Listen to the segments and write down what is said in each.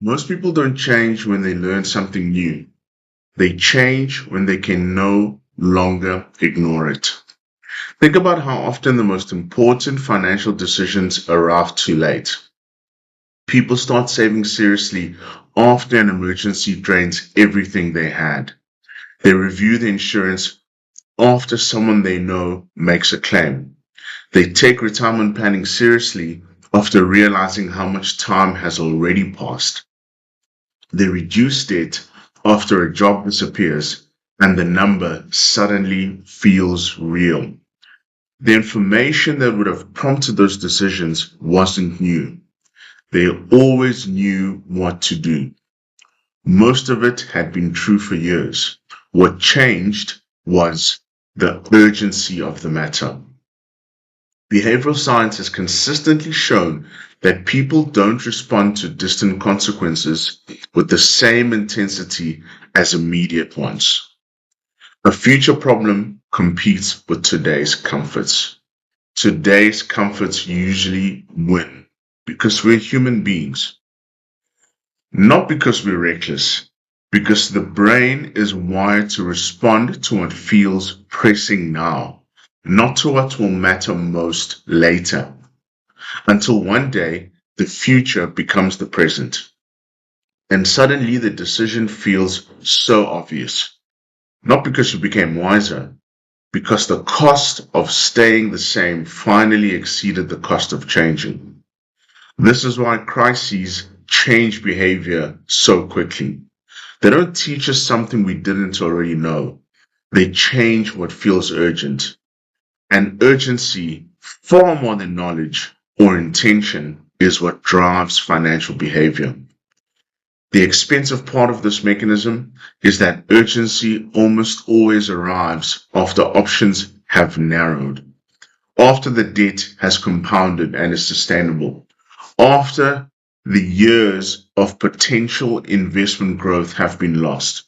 Most people don't change when they learn something new. They change when they can no longer ignore it. Think about how often the most important financial decisions arrive too late. People start saving seriously after an emergency drains everything they had. They review the insurance after someone they know makes a claim. They take retirement planning seriously after realizing how much time has already passed. They reduce debt after a job disappears and the number suddenly feels real. The information that would have prompted those decisions wasn't new. They always knew what to do. Most of it had been true for years. What changed was the urgency of the matter. Behavioral science has consistently shown that people don't respond to distant consequences with the same intensity as immediate ones. A future problem competes with today's comforts. Today's comforts usually win because we're human beings, not because we're reckless, because the brain is wired to respond to what feels pressing now, not to what will matter most later, until one day the future becomes the present. And suddenly the decision feels so obvious, not because you became wiser, because the cost of staying the same finally exceeded the cost of changing. This is why crises change behavior so quickly. They don't teach us something we didn't already know. They change what feels urgent. And urgency, far more than knowledge or intention, is what drives financial behavior. The expensive part of this mechanism is that urgency almost always arrives after options have narrowed, after the debt has compounded and is sustainable, after the years of potential investment growth have been lost,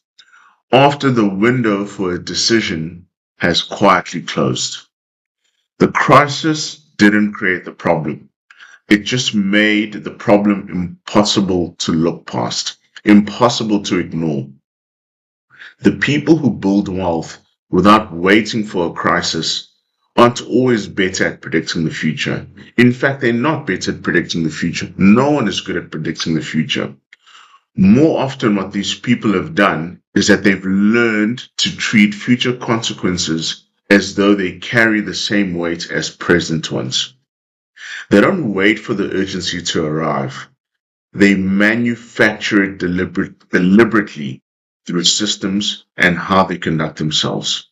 after the window for a decision has quietly closed. The crisis didn't create the problem. It just made the problem impossible to look past, impossible to ignore. The people who build wealth without waiting for a crisis aren't always better at predicting the future. In fact, they're not better at predicting the future. No one is good at predicting the future. More often, what these people have done is that they've learned to treat future consequences as though they carry the same weight as present ones. They don't wait for the urgency to arrive. They manufacture it deliberately through systems and how they conduct themselves.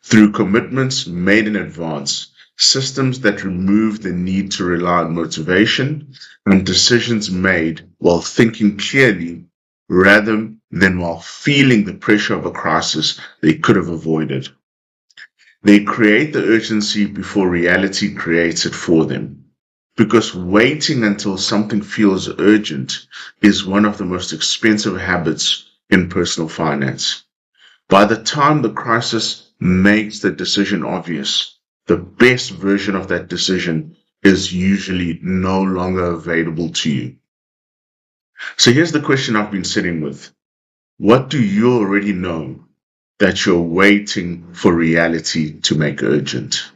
Through commitments made in advance, systems that remove the need to rely on motivation, and decisions made while thinking clearly rather than while feeling the pressure of a crisis they could have avoided. They create the urgency before reality creates it for them. Because waiting until something feels urgent is one of the most expensive habits in personal finance. By the time the crisis makes the decision obvious, the best version of that decision is usually no longer available to you. So here's the question I've been sitting with. What do you already know that you're waiting for reality to make urgent?